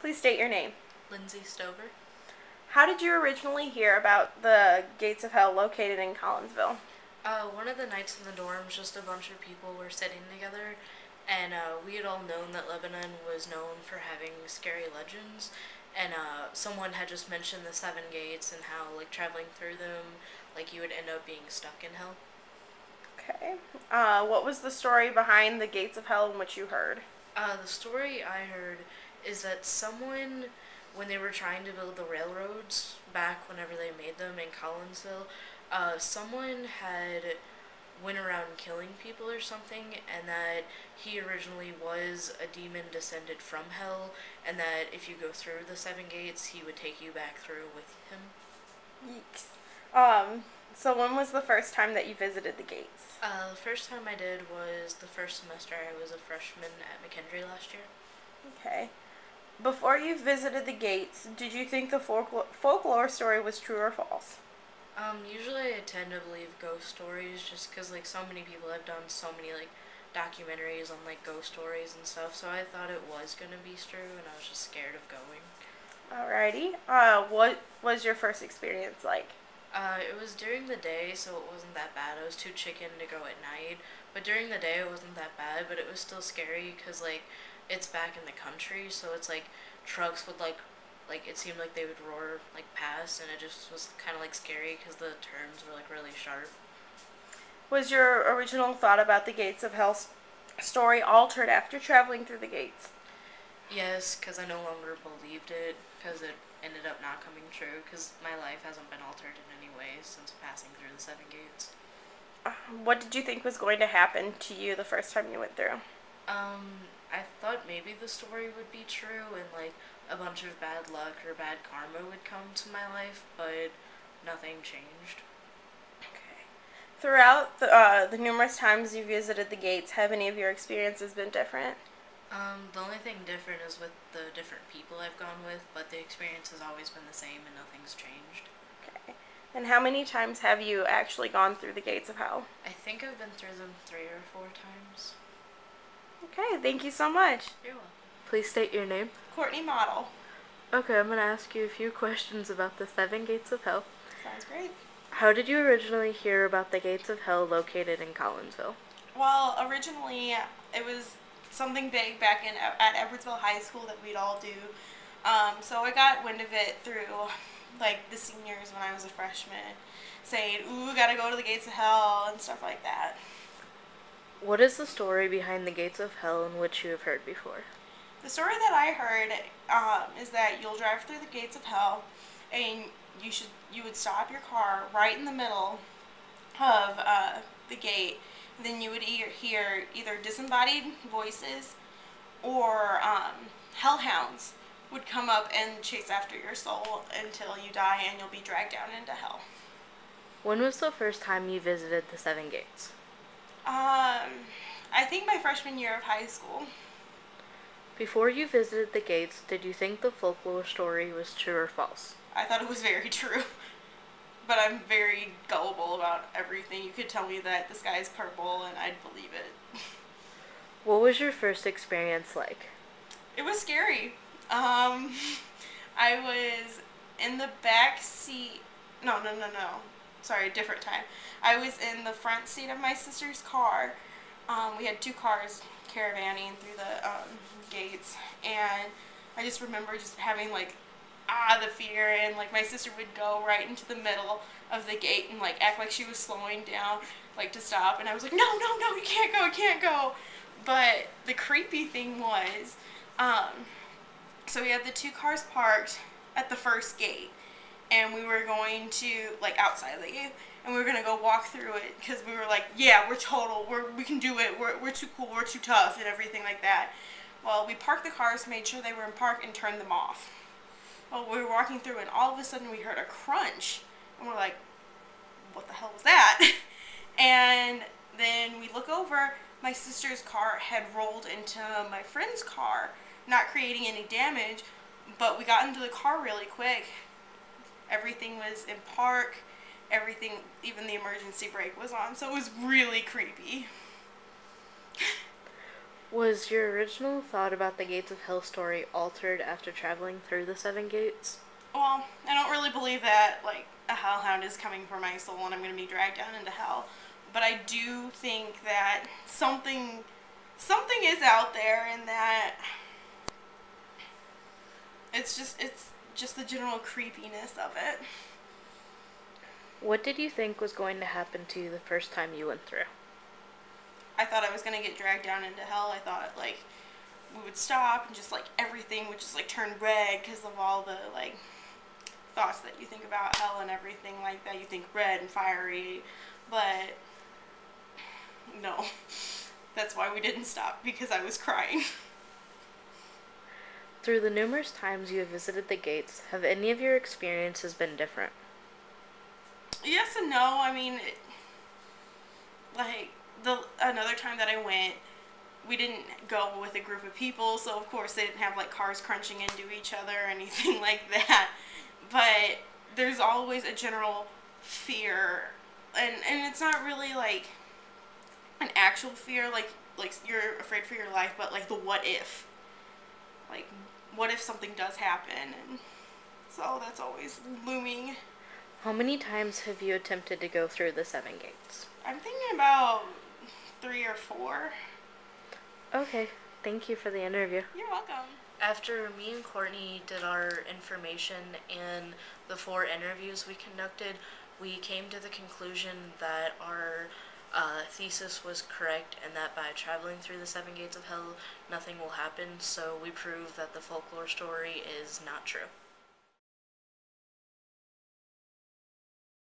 Please state your name. Lindsay Stover. How did you originally hear about the Gates of Hell located in Collinsville? One of the nights in the dorms, just a bunch of people were sitting together, and we had all known that Lebanon was known for having scary legends, and someone had just mentioned the seven gates and how, like, traveling through them, like, you would end up being stuck in hell. Okay. What was the story behind the Gates of Hell in which you heard? The story I heard is that someone, when they were trying to build the railroads back whenever they made them in Collinsville, someone had went around killing people or something, and that he originally was a demon descended from hell, and that if you go through the seven gates, he would take you back through with him. Yeeks. So when was the first time that you visited the gates? The first time I did was the first semester. I was a freshman at McKendree last year. Okay. Before you visited the gates, did you think the folklore story was true or false? Usually I tend to believe ghost stories just because, like, so many people have done so many, like, documentaries on, like, ghost stories and stuff, so I thought it was gonna be true, and I was just scared of going. Alrighty. What was your first experience like? It was during the day, so it wasn't that bad. I was too chicken to go at night, but during the day it wasn't that bad, but it was still scary because, like, it's back in the country, so it's like trucks would, like it seemed like they would roar, like, past, and it just was kind of, like, scary because the turns were, like, really sharp. Was your original thought about the Gates of Hell story altered after traveling through the gates? Yes, because I no longer believed it, because it ended up not coming true, because my life hasn't been altered in any way since passing through the seven gates. What did you think was going to happen to you the first time you went through? I thought maybe the story would be true and, like, a bunch of bad luck or bad karma would come to my life, but nothing changed. Okay. Throughout the numerous times you visited the gates, have any of your experiences been different? The only thing different is with the different people I've gone with, but the experience has always been the same and nothing's changed. Okay. And how many times have you actually gone through the gates of hell? I think I've been through them 3 or 4 times. Okay, thank you so much. You're welcome. Please state your name. Courtney Model. Okay, I'm going to ask you a few questions about the seven gates of hell. Sounds great. How did you originally hear about the gates of hell located in Collinsville? Well, originally it was something big back at Edwardsville High School that we'd all do. So I got wind of it through, like, the seniors when I was a freshman, saying, "Ooh, gotta go to the gates of hell" and stuff like that. What is the story behind the gates of hell in which you have heard before? The story that I heard is that you'll drive through the gates of hell, and you would stop your car right in the middle of the gate. Then you would hear either disembodied voices or hellhounds would come up and chase after your soul until you die, and you'll be dragged down into hell. When was the first time you visited the seven gates? I think my freshman year of high school. Before you visited the gates, did you think the folklore story was true or false? I thought it was very true. But I'm very gullible about everything. You could tell me that the sky is purple and I'd believe it. What was your first experience like? It was scary. I was in the back seat. No. Sorry, different time. I was in the front seat of my sister's car. We had two cars caravanning through the gates, and I just remember just having, like, the fear, and, like, my sister would go right into the middle of the gate and, like, act like she was slowing down, like, to stop, and I was like, no, you can't go. But the creepy thing was, so we had the two cars parked at the first gate, and we were going to, like, outside the gate, and we were going to go walk through it, because we were like, yeah, we can do it, we're too cool, we're too tough, and everything like that. Well, we parked the cars, made sure they were in park, and turned them off. Well, we were walking through, and all of a sudden we heard a crunch, and we're like, what the hell was that? And then we look over, my sister's car had rolled into my friend's car, not creating any damage, but we got into the car really quick. Everything was in park, everything, even the emergency brake was on, so it was really creepy. Was your original thought about the Gates of Hell story altered after traveling through the seven gates? Well, I don't really believe that, like, a hellhound is coming for my soul and I'm going to be dragged down into hell. But I do think that something is out there, and that it's just the general creepiness of it. What did you think was going to happen to you the first time you went through? I thought I was going to get dragged down into hell. I thought, like, we would stop and just, like, everything would just, like, turn red because of all the, like, thoughts that you think about hell and everything like that. You think red and fiery, but no. That's why we didn't stop, because I was crying. Through the numerous times you have visited the gates, have any of your experiences been different? Yes and no. I mean, like, another time that I went, we didn't go with a group of people, so of course they didn't have, like, cars crunching into each other or anything like that. But there's always a general fear, and it's not really, like, an actual fear, like you're afraid for your life, but, like, the what if. Like, what if something does happen? And so that's always looming. How many times have you attempted to go through the seven gates? I'm thinking about 3 or 4. Okay, thank you for the interview. You're welcome. After me and Courtney did our information and the 4 interviews we conducted, we came to the conclusion that our thesis was correct, and that by traveling through the 7 gates of hell, nothing will happen, so we proved that the folklore story is not true.